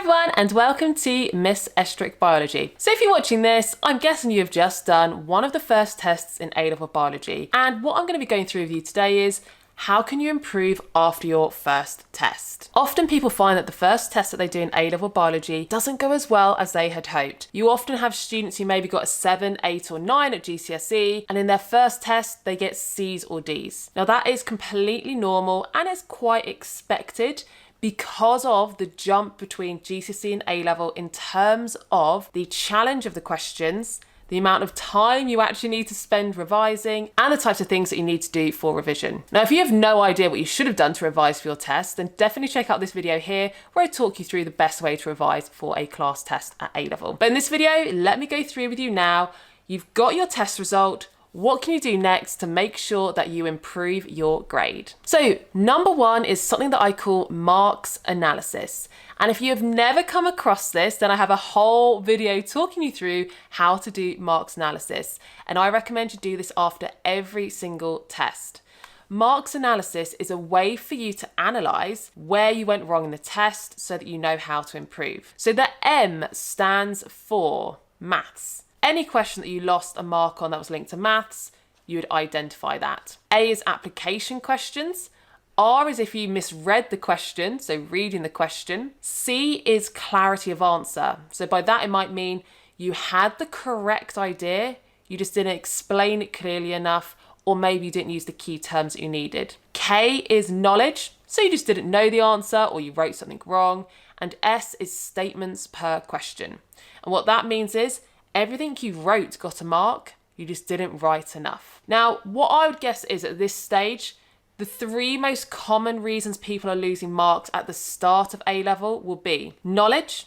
everyone and welcome to Miss Estruch Biology. So if you're watching this, I'm guessing you have just done one of the first tests in A-level biology, and what I'm going to be going through with you today is how can you improve after your first test? Often people find that the first test that they do in A-level biology doesn't go as well as they had hoped. You often have students who maybe got a 7, 8 or 9 at GCSE, and in their first test they get C's or D's. Now that is completely normal and it's quite expected because of the jump between GCSE and A-level in terms of the challenge of the questions, the amount of time you actually need to spend revising, and the types of things that you need to do for revision. Now, if you have no idea what you should have done to revise for your test, then definitely check out this video here where I talk you through the best way to revise for a class test at A-level. But in this video, let me go through with you now. You've got your test result. What can you do next to make sure that you improve your grade? So number one is something that I call marks analysis. And if you have never come across this, then I have a whole video talking you through how to do marks analysis. And I recommend you do this after every single test. Marks analysis is a way for you to analyse where you went wrong in the test so that you know how to improve. So the M stands for maths. Any question that you lost a mark on that was linked to maths, you would identify that. A is application questions. R is if you misread the question, so reading the question. C is clarity of answer. So by that it might mean you had the correct idea, you just didn't explain it clearly enough, or maybe you didn't use the key terms that you needed. K is knowledge, so you just didn't know the answer or you wrote something wrong. And S is statements per question. And what that means is everything you wrote got a mark, you just didn't write enough. Now, what I would guess is at this stage, the 3 most common reasons people are losing marks at the start of A-level will be knowledge,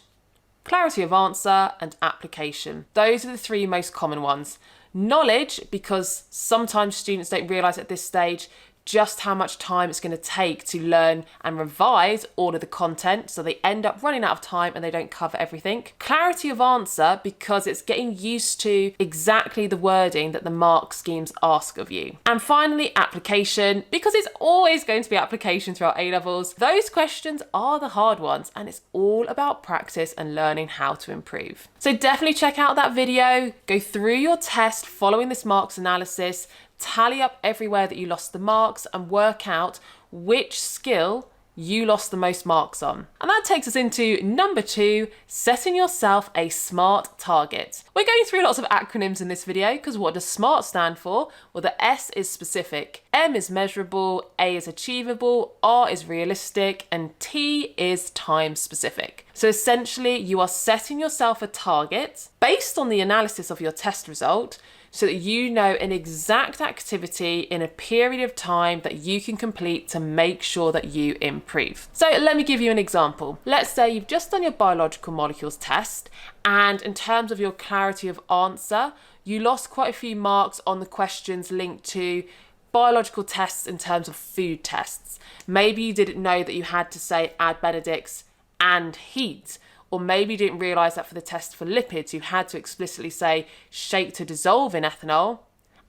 clarity of answer, and application. Those are the 3 most common ones. Knowledge, because sometimes students don't realise at this stage just how much time it's going to take to learn and revise all of the content, so they end up running out of time and they don't cover everything. Clarity of answer, because it's getting used to exactly the wording that the mark schemes ask of you. And finally, application, because it's always going to be application throughout A-levels. Those questions are the hard ones and it's all about practice and learning how to improve. So definitely check out that video, go through your test following this marks analysis, tally up everywhere that you lost the marks and work out which skill you lost the most marks on. And that takes us into number 2, setting yourself a SMART target. We're going through lots of acronyms in this video because what does SMART stand for? Well, the S is specific, M is measurable, A is achievable, R is realistic, and T is time specific. So essentially you are setting yourself a target based on the analysis of your test result so that you know an exact activity in a period of time that you can complete to make sure that you improve. So let me give you an example. Let's say you've just done your biological molecules test, and in terms of your clarity of answer, you lost quite a few marks on the questions linked to biological tests in terms of food tests. Maybe you didn't know that you had to say add Benedict's and heat. Or maybe you didn't realise that for the test for lipids, you had to explicitly say shake to dissolve in ethanol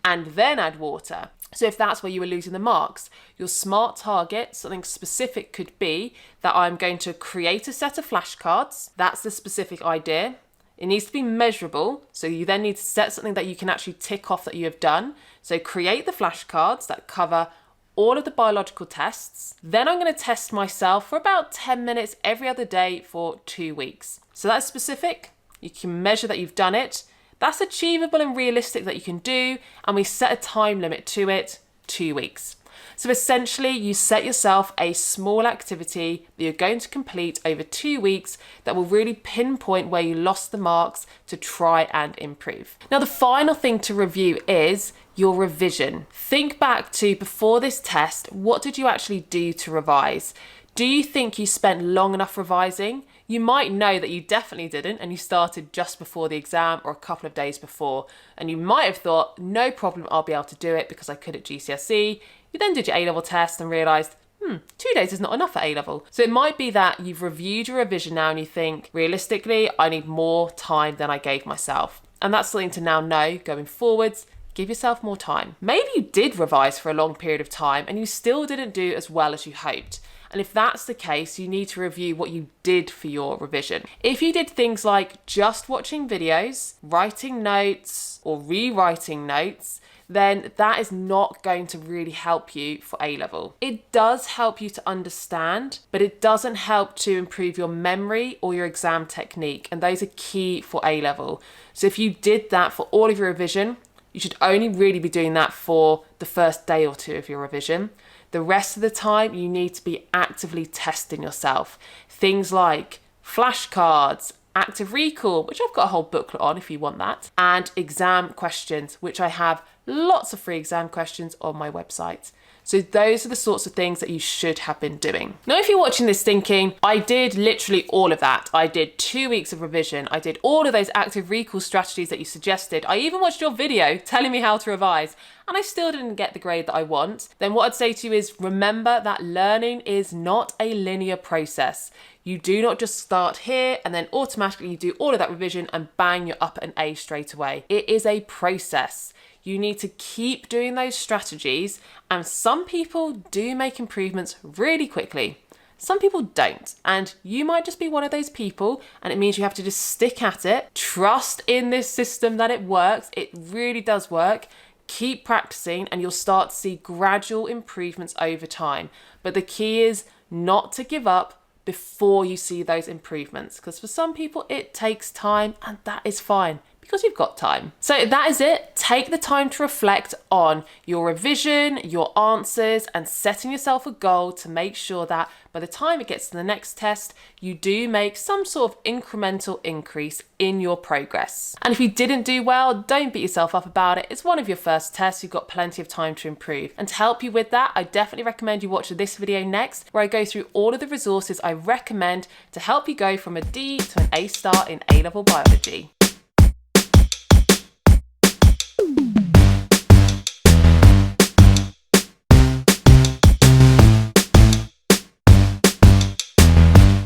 and then add water. So if that's where you were losing the marks, your SMART target, something specific could be that I'm going to create a set of flashcards. That's the specific idea. It needs to be measurable. So you then need to set something that you can actually tick off that you have done. So create the flashcards that cover all of the biological tests. Then I'm going to test myself for about 10 minutes every other day for 2 weeks. So that's specific. You can measure that you've done it. That's achievable and realistic that you can do. And we set a time limit to it, 2 weeks. So essentially you set yourself a small activity that you're going to complete over 2 weeks that will really pinpoint where you lost the marks to try and improve. Now the final thing to review is your revision. Think back to before this test, what did you actually do to revise? Do you think you spent long enough revising? You might know that you definitely didn't and you started just before the exam or a couple of days before. And you might have thought, no problem, I'll be able to do it because I could at GCSE. You then did your A-level test and realised, 2 days is not enough at A-level. So it might be that you've reviewed your revision now and you think, realistically, I need more time than I gave myself. And that's something to now know going forwards. Give yourself more time. Maybe you did revise for a long period of time and you still didn't do as well as you hoped. And if that's the case, you need to review what you did for your revision. If you did things like just watching videos, writing notes, or rewriting notes, then that is not going to really help you for A-level. It does help you to understand, but it doesn't help to improve your memory or your exam technique, and those are key for A-level. So if you did that for all of your revision, you should only really be doing that for the first day or two of your revision. The rest of the time, you need to be actively testing yourself. Things like flashcards, active recall, which I've got a whole booklet on if you want that, and exam questions, which I have lots of free exam questions on my website. So those are the sorts of things that you should have been doing. Now, if you're watching this thinking, I did literally all of that. I did 2 weeks of revision. I did all of those active recall strategies that you suggested. I even watched your video telling me how to revise, and I still didn't get the grade that I want. Then what I'd say to you is remember that learning is not a linear process. You do not just start here and then automatically you do all of that revision and bang, you're up at an A straight away. It is a process. You need to keep doing those strategies, and some people do make improvements really quickly. Some people don't, and you might just be one of those people, and it means you have to just stick at it, trust in this system that it works. It really does work. Keep practicing and you'll start to see gradual improvements over time. But the key is not to give up before you see those improvements, because for some people it takes time, and that is fine, because you've got time. So that is it. Take the time to reflect on your revision, your answers, and setting yourself a goal to make sure that by the time it gets to the next test, you do make some sort of incremental increase in your progress. And if you didn't do well, don't beat yourself up about it. It's one of your first tests. You've got plenty of time to improve. And to help you with that, I definitely recommend you watch this video next, where I go through all of the resources I recommend to help you go from a D to an A star in A-level biology.